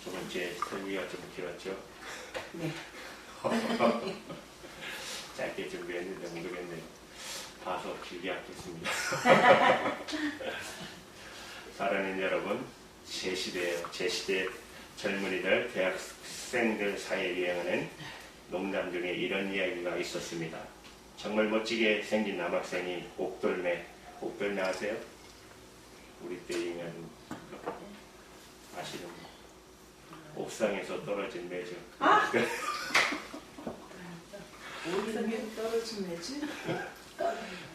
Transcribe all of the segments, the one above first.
저번 주에 설교가 좀 길었죠? 네. 짧게 준비했는데 모르겠네요. 봐서 길게 하겠습니다. 사랑하는 여러분, 제 시대예요. 제 시대 젊은이들, 대학생들 사이에 유행하는 농담 중에 이런 이야기가 있었습니다. 정말 멋지게 생긴 남학생이 옥돌매 아세요? 우리 때 유행하는 거 아시는 분? 옥상에서 떨어진 매죠. 아! 어디서 떨어진 매지?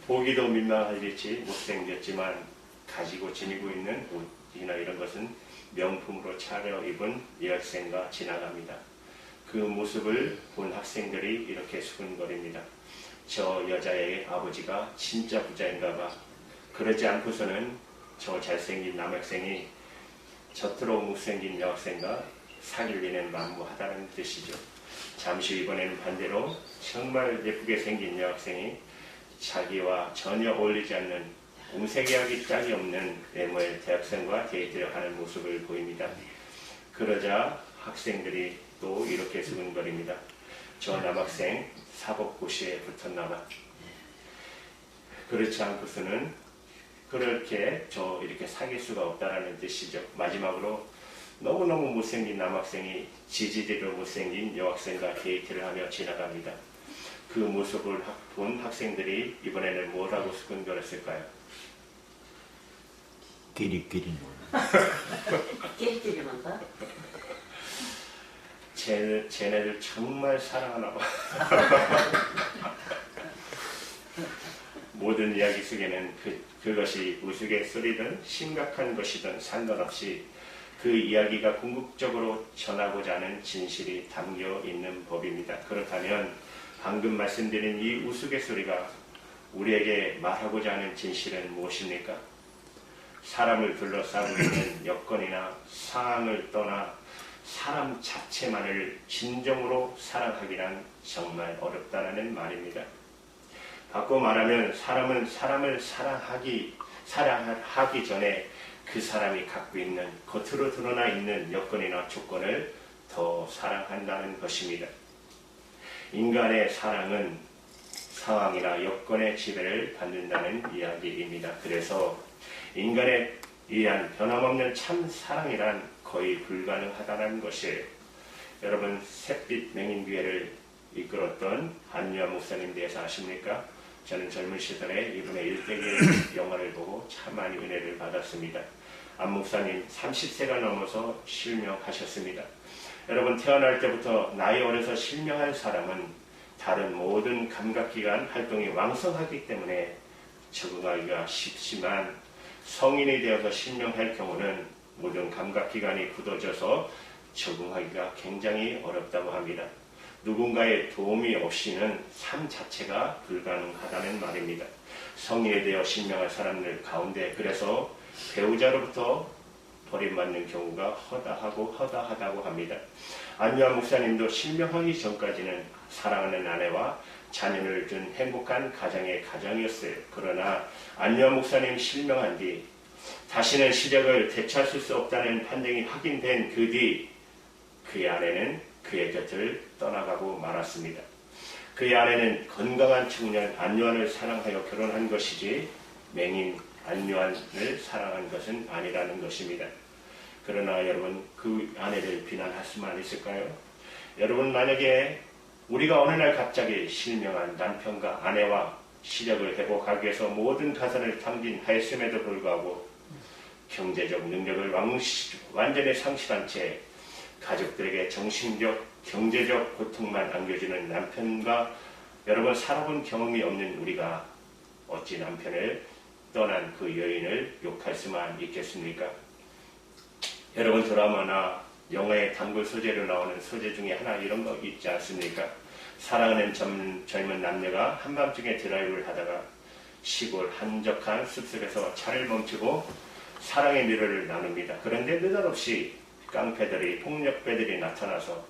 보기도 민망할 듯이 못생겼지만 가지고 지니고 있는 옷이나 이런 것은 명품으로 차려입은 여학생과 지나갑니다. 그 모습을 본 학생들이 이렇게 수근거립니다. 저 여자의 아버지가 진짜 부자인가 봐. 그러지 않고서는 저 잘생긴 남학생이 저토록 못생긴 여학생과 사귈 리는 만무하다는 뜻이죠. 잠시 이번에는 반대로 정말 예쁘게 생긴 여학생이 자기와 전혀 어울리지 않는 공색이하기 짝이 없는 외모의 대학생과 데이트를 하는 모습을 보입니다. 그러자 학생들이 또 이렇게 수근거립니다. 저 남학생 사법고시에 붙었나봐. 그렇지 않고서는 그렇게 이렇게 사귈 수가 없다라는 뜻이죠. 마지막으로 너무너무 못생긴 남학생이 지지대로 못생긴 여학생과 데이트를 하며 지나갑니다. 그 모습을 본 학생들이 이번에는 뭐라고 수근거렸을까요? 끼리끼리 놀라. 끼리끼리 논다? 쟤네들 정말 사랑하나 봐. 모든 이야기 속에는 그것이 우스갯소리든 심각한 것이든 상관없이 그 이야기가 궁극적으로 전하고자 하는 진실이 담겨 있는 법입니다. 그렇다면 방금 말씀드린 이 우스갯소리가 우리에게 말하고자 하는 진실은 무엇입니까? 사람을 둘러싸고 있는 여건이나 상황을 떠나 사람 자체만을 진정으로 사랑하기란 정말 어렵다는 말입니다. 바꿔 말하면 사람은 사람을 사랑하기 전에 그 사람이 갖고 있는 겉으로 드러나 있는 여건이나 조건을 더 사랑한다는 것입니다. 인간의 사랑은 상황이나 여건의 지배를 받는다는 이야기입니다. 그래서 인간에 의한 변함없는 참 사랑이란 거의 불가능하다는 것이에요. 여러분, 샛빛 맹인교회를 이끌었던 안유아 목사님 대해서 아십니까? 저는 젊은 시절에 이분의 일대기의 영화를 보고 참 많이 은혜를 받았습니다. 안 목사님 30세가 넘어서 실명하셨습니다. 여러분, 태어날 때부터 나이 어려서 실명한 사람은 다른 모든 감각기관 활동이 왕성하기 때문에 적응하기가 쉽지만 성인이 되어서 실명할 경우는 모든 감각기관이 굳어져서 적응하기가 굉장히 어렵다고 합니다. 누군가의 도움이 없이는 삶 자체가 불가능하다는 말입니다. 성인이 되어 실명한 사람들 가운데 그래서 배우자로부터 버림받는 경우가 허다하다고 합니다. 안유아 목사님도 실명하기 전까지는 사랑하는 아내와 자녀를 둔 행복한 가정의 가정이었어요. 그러나 안유아 목사님 실명한 뒤 다시는 시력을 되찾을 수 없다는 판정이 확인된 그 뒤 그의 아내는 그의 곁을 떠나가고 말았습니다. 그의 아내는 건강한 청년 안유아를 사랑하여 결혼한 것이지 맹인 안유아를 사랑한 것은 아니라는 것입니다. 그러나 여러분, 그 아내를 비난할 수만 있을까요? 여러분, 만약에 우리가 어느 날 갑자기 실명한 남편과 아내와 시력을 회복하기 위해서 모든 가산을 탕진하였음에도 불구하고 경제적 능력을 완전히 상실한 채 가족들에게 정신적, 경제적 고통만 안겨주는 남편과 여러분 살아본 경험이 없는 우리가 어찌 남편을 떠난 그 여인을 욕할 수만 있겠습니까? 여러분, 드라마나 영화의 단골 소재로 나오는 소재 중에 하나 이런 거 있지 않습니까? 사랑하는 젊은 남녀가 한밤중에 드라이브를 하다가 시골 한적한 숲속에서 차를 멈추고 사랑의 미로를 나눕니다. 그런데 느닷없이 깡패들이 폭력배들이 나타나서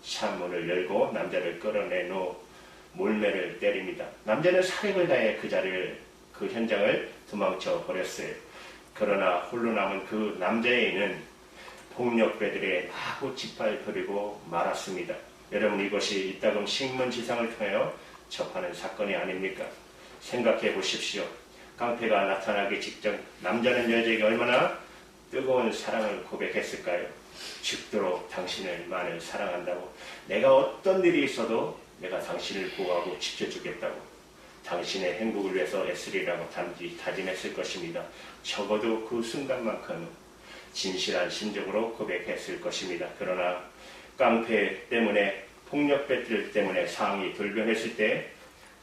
차문을 열고 남자를 끌어낸 후 몰매를 때립니다. 남자는 살인을 다해 그 현장을 도망쳐 버렸어요. 그러나 홀로 남은 그 남자애는 폭력배들의 마구 짓밟히고 말았습니다. 여러분, 이것이 이따금 신문지상을 통하여 접하는 사건이 아닙니까? 생각해 보십시오. 깡패가 나타나기 직전 남자는 여자에게 얼마나 뜨거운 사랑을 고백했을까요? 죽도록 당신을 많이 사랑한다고, 내가 어떤 일이 있어도 내가 당신을 보호하고 지켜주겠다고, 당신의 행복을 위해서 애쓰리라고 다짐했을 것입니다. 적어도 그 순간만큼은 진실한 심정으로 고백했을 것입니다. 그러나 깡패 때문에, 폭력배들 때문에 상황이 돌변했을 때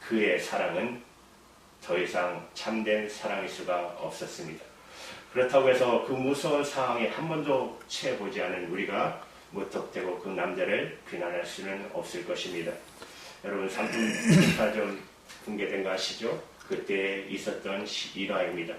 그의 사랑은 더 이상 참된 사랑일 수가 없었습니다. 그렇다고 해서 그 무서운 상황에 한 번도 채보지 않은 우리가 무턱대고 그 남자를 비난할 수는 없을 것입니다. 여러분, 산불가 좀 붕괴된 거 아시죠? 그때 있었던 일화입니다.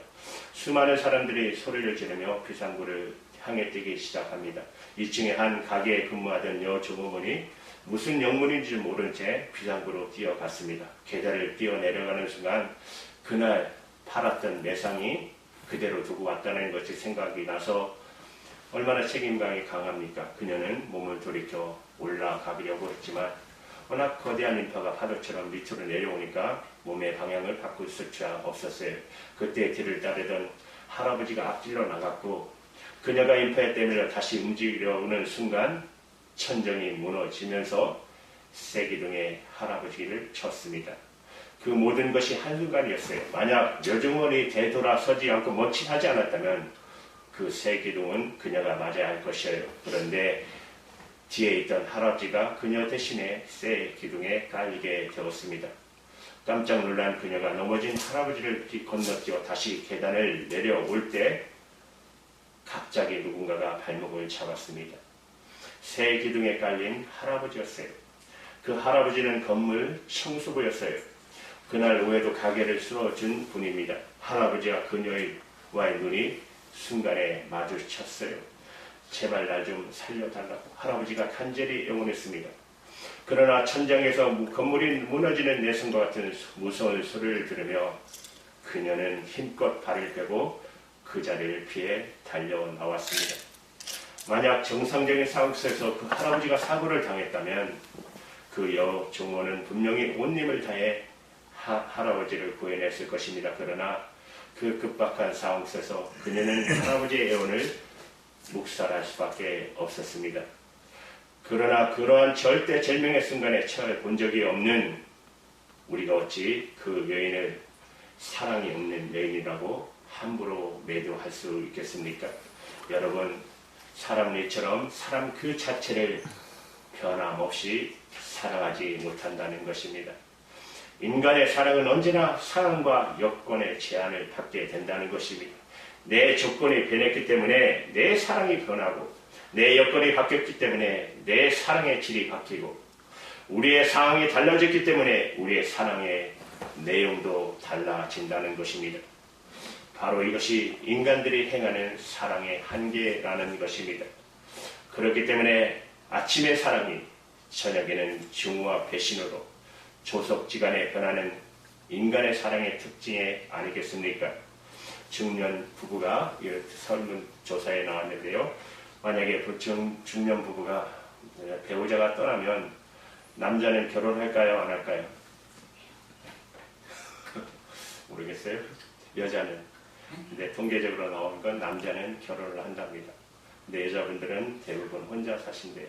수많은 사람들이 소리를 지르며 비상구를 향해 뛰기 시작합니다. 2층에 한 가게에 근무하던 여종업원이 무슨 영문인지 모른 채 비상구로 뛰어갔습니다. 계단을 뛰어내려가는 순간 그날 팔았던 매상이 그대로 두고 왔다는 것이 생각이 나서 얼마나 책임감이 강합니까? 그녀는 몸을 돌이켜 올라가려고 했지만 워낙 거대한 인파가 파도처럼 밑으로 내려오니까 몸의 방향을 바꿀 수가 없었어요. 그때 뒤를 따르던 할아버지가 앞질러 나갔고 그녀가 인파에 때문에 다시 움직이려는 순간 천정이 무너지면서 쇠기둥에 할아버지를 쳤습니다. 그 모든 것이 한순간이었어요. 만약 여종원이 되돌아서지 않고 멈칫하지 않았다면 그 쇠기둥은 그녀가 맞아야 할 것이에요. 그런데 뒤에 있던 할아버지가 그녀 대신에 쇠기둥에 깔리게 되었습니다. 깜짝 놀란 그녀가 넘어진 할아버지를 건너뛰어 다시 계단을 내려올 때 갑자기 누군가가 발목을 잡았습니다. 쇠기둥에 깔린 할아버지였어요. 그 할아버지는 건물 청소부였어요. 그날 오후에도 가게를 쓸어준 분입니다. 할아버지와 그녀와의 눈이 순간에 마주쳤어요. 제발 날 좀 살려달라고 할아버지가 간절히 애원했습니다. 그러나 천장에서 건물이 무너지는 내성과 같은 무서운 소리를 들으며 그녀는 힘껏 발을 빼고 그 자리를 피해 달려 나왔습니다. 만약 정상적인 상황 속에서 그 할아버지가 사고를 당했다면 그 여종원은 분명히 온 힘을 다해 할아버지를 구해냈을 것입니다. 그러나 그 급박한 상황 속에서 그녀는 할아버지의 애원을 묵살할 수밖에 없었습니다. 그러나 그러한 절대절명의 순간에 처해 본 적이 없는 우리가 어찌 그 여인을 사랑이 없는 여인이라고 함부로 매도할 수 있겠습니까? 여러분, 사람 일처럼 사람 그 자체를 변함없이 사랑하지 못한다는 것입니다. 인간의 사랑은 언제나 상황과 여건의 제한을 받게 된다는 것입니다. 내 조건이 변했기 때문에 내 사랑이 변하고 내 여건이 바뀌었기 때문에 내 사랑의 질이 바뀌고 우리의 상황이 달라졌기 때문에 우리의 사랑의 내용도 달라진다는 것입니다. 바로 이것이 인간들이 행하는 사랑의 한계라는 것입니다. 그렇기 때문에 아침의 사랑이 저녁에는 증오와 배신으로 조석지간에 변하는 인간의 사랑의 특징이 아니겠습니까? 중년 부부가 설문조사에 나왔는데요. 만약에 중년 부부가 배우자가 떠나면 남자는 결혼할까요? 안 할까요? 모르겠어요. 여자는. 근데 통계적으로 나오는 건 남자는 결혼을 한답니다. 근데 여자분들은 대부분 혼자 사신대요.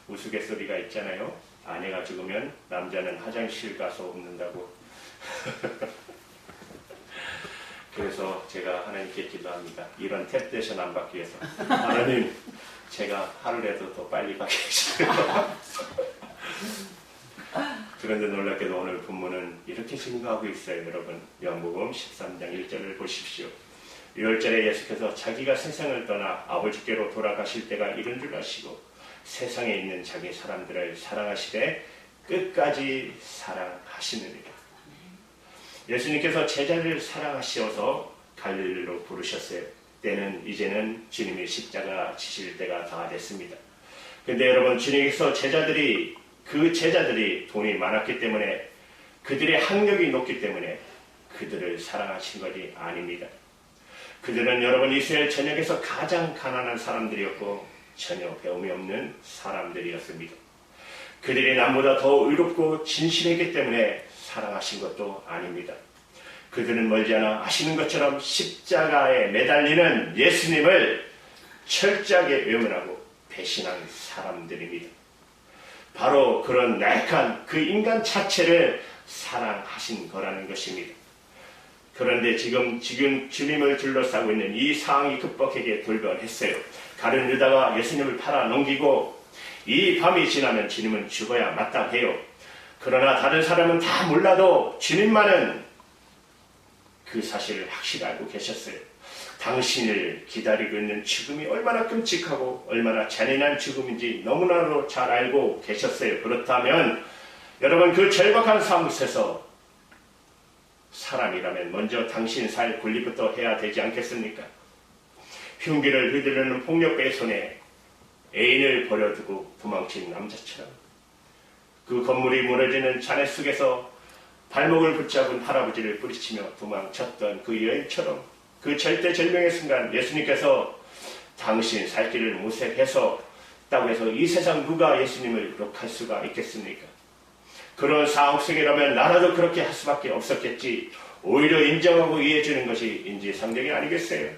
우스갯소리가 있잖아요. 아내가 죽으면 남자는 화장실 가서 웃는다고. 그래서 제가 하나님께 기도합니다. 이런 탭대션 안 받기 위해서. 하나님, 제가 하루라도 더 빨리 가게 해주세요. 그런데 놀랍게도 오늘 본문은 이렇게 증거하고 있어요. 여러분, 요한복음 13장 1절을 보십시오. 6절에 예수께서 자기가 세상을 떠나 아버지께로 돌아가실 때가 이른 줄 아시고 세상에 있는 자기 사람들을 사랑하시되 끝까지 사랑하시느니라. 예수님께서 제자를 사랑하시어서 갈릴리로 부르셨어요. 때는 이제는 주님이 십자가 지실 때가 다 됐습니다. 근데 여러분, 주님께서 그 제자들이 돈이 많았기 때문에 그들의 학력이 높기 때문에 그들을 사랑하신 것이 아닙니다. 그들은 여러분 이스라엘 전역에서 가장 가난한 사람들이었고 전혀 배움이 없는 사람들이었습니다. 그들이 남보다 더 의롭고 진실했기 때문에 사랑하신 것도 아닙니다. 그들은 멀지 않아 아시는 것처럼 십자가에 매달리는 예수님을 철저하게 외면하고 배신한 사람들입니다. 바로 그런 나약한 그 인간 자체를 사랑하신 거라는 것입니다. 그런데 지금 주님을 둘러싸고 있는 이 상황이 극복하게 돌변했어요. 가룟 유다가 예수님을 팔아 넘기고 이 밤이 지나면 주님은 죽어야 마땅해요. 그러나 다른 사람은 다 몰라도 주님만은 그 사실을 확실히 알고 계셨어요. 당신을 기다리고 있는 죽음이 얼마나 끔찍하고 얼마나 잔인한 죽음인지 너무나도 잘 알고 계셨어요. 그렇다면 여러분 그 절박한 상황 속에서 사람이라면 먼저 당신 살 권리부터 해야 되지 않겠습니까? 흉기를 휘두르는 폭력배의 손에 애인을 버려두고 도망친 남자처럼 그 건물이 무너지는 잔해 속에서 발목을 붙잡은 할아버지를 뿌리치며 도망쳤던 그 여인처럼 그 절대절명의 순간 예수님께서 당신 살 길을 모색해서 있다고 해서 이 세상 누가 예수님을 욕할 수가 있겠습니까? 그런 상황 속이라면 나라도 그렇게 할 수밖에 없었겠지. 오히려 인정하고 이해해주는 것이 인지상정이 아니겠어요?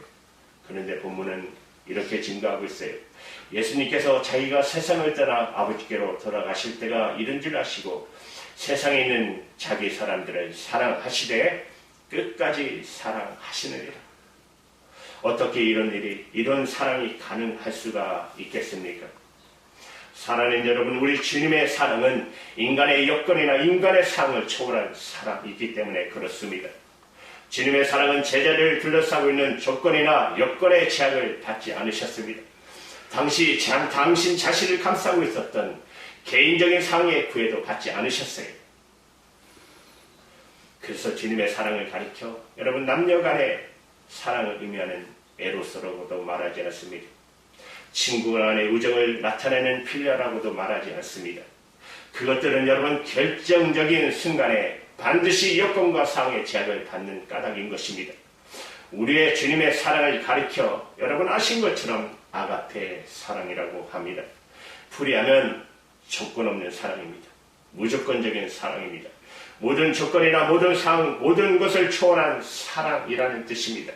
그런데 본문은 이렇게 증거하고 있어요. 예수님께서 자기가 세상을 떠나 아버지께로 돌아가실 때가 이른 줄 아시고 세상에 있는 자기 사람들을 사랑하시되 끝까지 사랑하시느니라. 어떻게 이런 일이, 이런 사랑이 가능할 수가 있겠습니까? 사랑하는 여러분, 우리 주님의 사랑은 인간의 여건이나 인간의 상을 초월한 사랑이기 때문에 그렇습니다. 주님의 사랑은 제자들을 둘러싸고 있는 조건이나 여건의 제약을 받지 않으셨습니다. 당신 자신을 감싸고 있었던 개인적인 상의 구애도 받지 않으셨어요. 그래서 주님의 사랑을 가리켜 여러분 남녀 간의 사랑을 의미하는 에로스라고도 말하지 않습니다. 친구 간의 우정을 나타내는 필요라고도 말하지 않습니다. 그것들은 여러분 결정적인 순간에 반드시 여건과 상의 제약을 받는 까닭인 것입니다. 우리의 주님의 사랑을 가리켜 여러분 아신 것처럼 아가페 사랑이라고 합니다. 풀이하면 조건 없는 사랑입니다. 무조건적인 사랑입니다. 모든 조건이나 모든 상황, 모든 것을 초월한 사랑이라는 뜻입니다.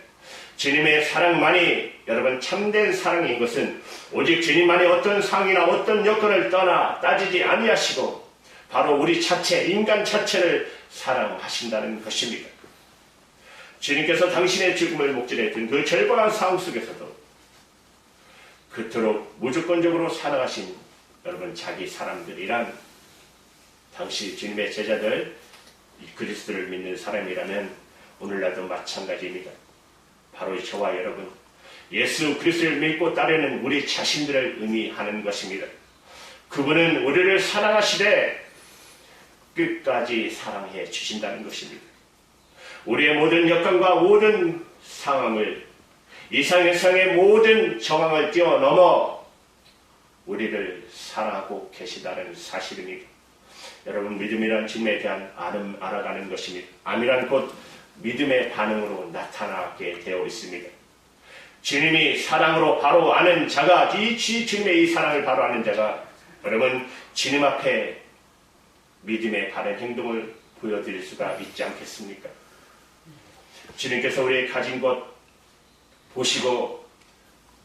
주님의 사랑만이 여러분 참된 사랑인 것은 오직 주님만이 어떤 상황이나 어떤 여건을 떠나 따지지 아니하시고 바로 우리 자체, 인간 자체를 사랑하신다는 것입니다. 주님께서 당신의 죽음을 목전에 둔 그 절박한 상황 속에서도 그토록 무조건적으로 사랑하신 여러분 자기 사람들이란 당시 주님의 제자들 그리스도를 믿는 사람이라면 오늘날도 마찬가지입니다. 바로 저와 여러분 예수 그리스도를 믿고 따르는 우리 자신들을 의미하는 것입니다. 그분은 우리를 사랑하시되 끝까지 사랑해 주신다는 것입니다. 우리의 모든 여건과 모든 상황을 이 세상의 모든 정황을 뛰어넘어 우리를 사랑하고 계시다는 사실입니다. 여러분 믿음이란 주님에 대한 알아가는 것입니다. 암이란 곧 믿음의 반응으로 나타나게 되어 있습니다. 주님이 사랑으로 바로 아는 자가 주님의 이 사랑을 바로 아는 자가 여러분 주님 앞에 믿음의 바른 행동을 보여드릴 수가 있지 않겠습니까? 주님께서 우리의 가진 것 보시고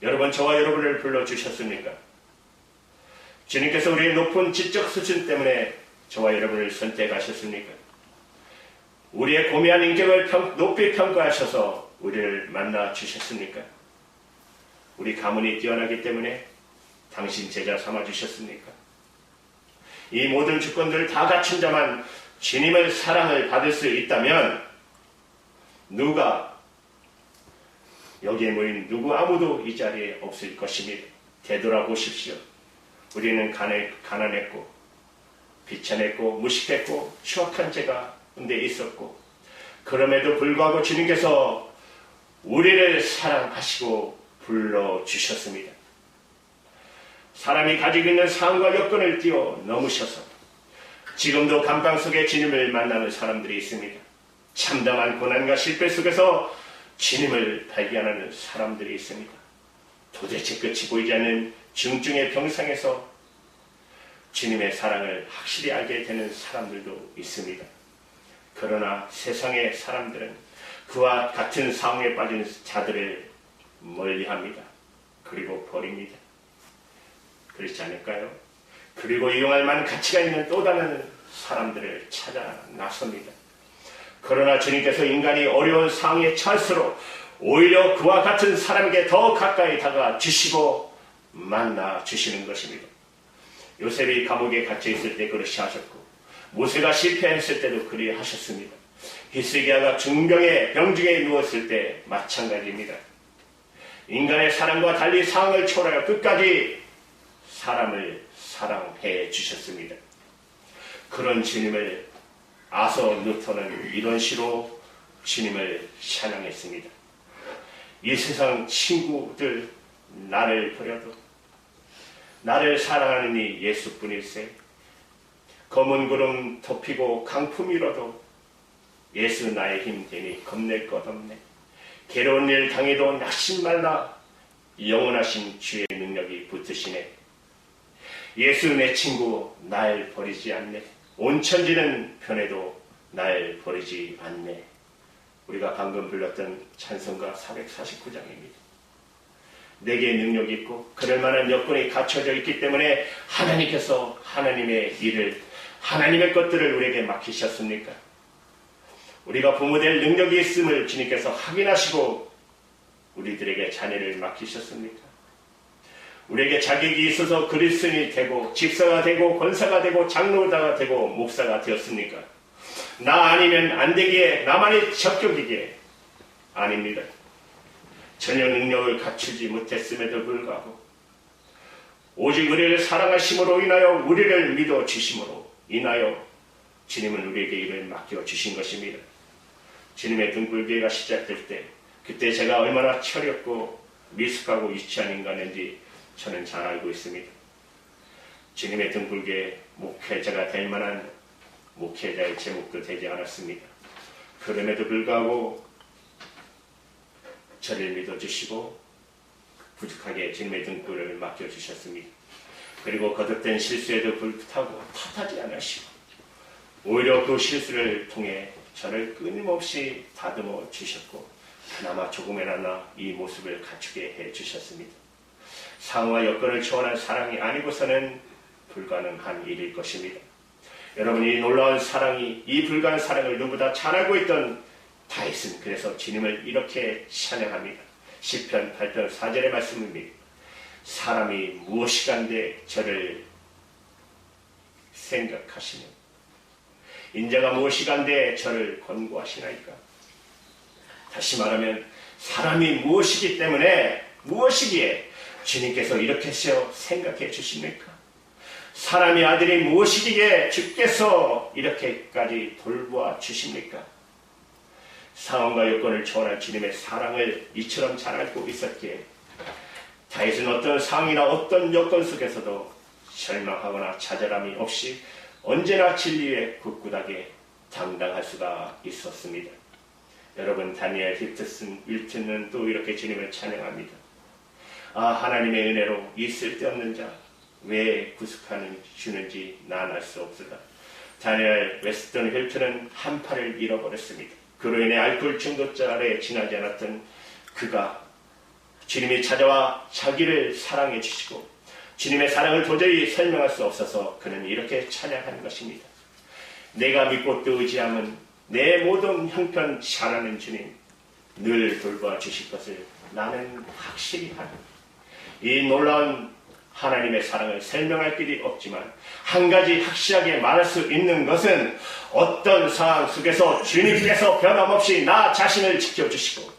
여러분 저와 여러분을 불러주셨습니까? 주님께서 우리의 높은 지적 수준 때문에 저와 여러분을 선택하셨습니까? 우리의 고미한 인격을 높이 평가하셔서 우리를 만나 주셨습니까? 우리 가문이 뛰어나기 때문에 당신 제자 삼아 주셨습니까? 이 모든 조건들을 다 갖춘 자만 주님의 사랑을 받을 수 있다면 누가 여기에 모인 누구 아무도 이 자리에 없을 것입니다. 되돌아보십시오. 우리는 가난했고 비천했고 무식했고 추악한 죄가 가운데 있었고 그럼에도 불구하고 주님께서 우리를 사랑하시고 불러주셨습니다. 사람이 가지고 있는 상황과 여건을 뛰어넘으셔서 지금도 감방 속에 주님을 만나는 사람들이 있습니다. 참담한 고난과 실패 속에서 주님을 발견하는 사람들이 있습니다. 도대체 끝이 보이지 않는 중증의 병상에서 주님의 사랑을 확실히 알게 되는 사람들도 있습니다. 그러나 세상의 사람들은 그와 같은 상황에 빠진 자들을 멀리합니다. 그리고 버립니다. 그렇지 않을까요? 그리고 이용할 만한 가치가 있는 또 다른 사람들을 찾아 나섭니다. 그러나 주님께서 인간이 어려운 상황에 처할수록 오히려 그와 같은 사람에게 더 가까이 다가와 주시고 만나 주시는 것입니다. 요셉이 감옥에 갇혀 있을 때 그렇게 하셨고, 모세가 실패했을 때도 그리 하셨습니다. 히스기야가 중병의 병중에 누웠을 때 마찬가지입니다. 인간의 사랑과 달리 상황을 초월하여 끝까지 사람을 사랑해 주셨습니다. 그런 주님을 아서 루터는 이런 시로 주님을 찬양했습니다. 이 세상 친구들 나를 버려도 나를 사랑하는 이 예수뿐일세. 검은 구름 덮이고 강풍 일어도 예수 나의 힘 되니 겁낼 것 없네. 괴로운 일 당해도 낙심 말라. 영원하신 주의 능력이 붙으시네. 예수 내 친구 날 버리지 않네. 온 천지는 변해도 날 버리지 않네. 우리가 방금 불렀던 찬송가 449장입니다. 내게 능력이 있고 그럴 만한 여건이 갖춰져 있기 때문에 하나님께서 하나님의 일을, 하나님의 것들을 우리에게 맡기셨습니까? 우리가 부모될 능력이 있음을 주님께서 확인하시고 우리들에게 자녀를 맡기셨습니까? 우리에게 자격이 있어서 그리스도인이 되고 집사가 되고 권사가 되고 장로가 되고 목사가 되었습니까? 나 아니면 안 되기에, 나만의 적격이기에 아닙니다. 전혀 능력을 갖추지 못했음에도 불구하고 오직 우리를 사랑하심으로 인하여 우리를 믿어 주심으로 인하여 주님은 우리에게 이를 맡겨 주신 것입니다. 주님의 등불교회가 시작될 때 그때 제가 얼마나 철없고 미숙하고 유치한 인간인지 저는 잘 알고 있습니다. 주님의 등불교회 목회자가 될 만한 목회자의 제목도 되지 않았습니다. 그럼에도 불구하고 저를 믿어주시고 부족하게 주님의 등불을 맡겨주셨습니다. 그리고 거듭된 실수에도 불타고 탓하지 않으시고 오히려 그 실수를 통해 저를 끊임없이 다듬어 주셨고 그나마 조금이나마 이 모습을 갖추게 해주셨습니다. 상황과 여건을 초월한 사랑이 아니고서는 불가능한 일일 것입니다. 여러분, 이 놀라운 사랑이, 이 불가능한 사랑을 누구보다 잘 알고 있던 다윗은 그래서 주님을 이렇게 찬양합니다. 시편 8편 4절의 말씀입니다. 사람이 무엇이간데 저를 생각하시며 인자가 무엇이간데 저를 권고하시나이까. 다시 말하면 사람이 무엇이기 때문에, 무엇이기에 주님께서 이렇게 생각해 주십니까? 사람이 아들이 무엇이기에 주께서 이렇게까지 돌보아 주십니까? 상황과 여건을 초월한 주님의 사랑을 이처럼 잘 알고 있었기에 다윗은 어떤 상황이나 어떤 여건 속에서도 절망하거나 좌절함이 없이 언제나 진리에 굳굳하게 당당할 수가 있었습니다. 여러분, 다니엘 힐튼은 또 이렇게 주님을 찬양합니다. 아, 하나님의 은혜로 이 쓸데없는 자 왜 구속하는 주는지 난 알 수 없으다. 다니엘 웨스턴 힐튼은 한 팔을 잃어버렸습니다. 그로 인해 알코올 중독자 아래 지나지 않았던 그가 주님이 찾아와 자기를 사랑해 주시고 주님의 사랑을 도저히 설명할 수 없어서 그는 이렇게 찬양하는 것입니다. 내가 믿고 또 의지함은 내 모든 형편 잘하는 주님 늘 돌봐 주실 것을 나는 확실히 하니. 이 놀라운 하나님의 사랑을 설명할 길이 없지만 한 가지 확실하게 말할 수 있는 것은 어떤 상황 속에서 주님께서 변함없이 나 자신을 지켜주시고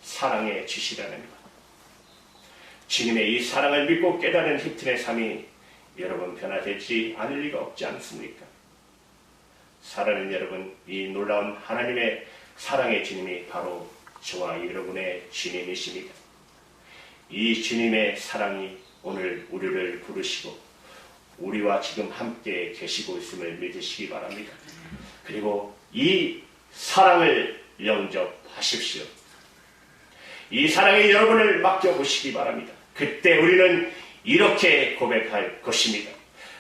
사랑해 주시라는 것. 주님의 이 사랑을 믿고 깨달은 힐튼의 삶이 여러분 변화되지 않을 리가 없지 않습니까? 사랑하는 여러분, 이 놀라운 하나님의 사랑의 주님이 바로 저와 여러분의 주님이십니다. 이 주님의 사랑이 오늘 우리를 부르시고 우리와 지금 함께 계시고 있음을 믿으시기 바랍니다. 그리고 이 사랑을 영접하십시오. 이 사랑의 여러분을 맡겨보시기 바랍니다. 그때 우리는 이렇게 고백할 것입니다.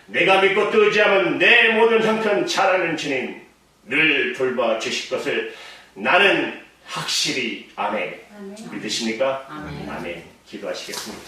내가 믿고 또 의지하면 내 모든 형편 잘하는 주님 늘 돌봐주실 것을 나는 확실히 아멘. 믿으십니까? 아멘. 아멘. 기도하시겠습니다.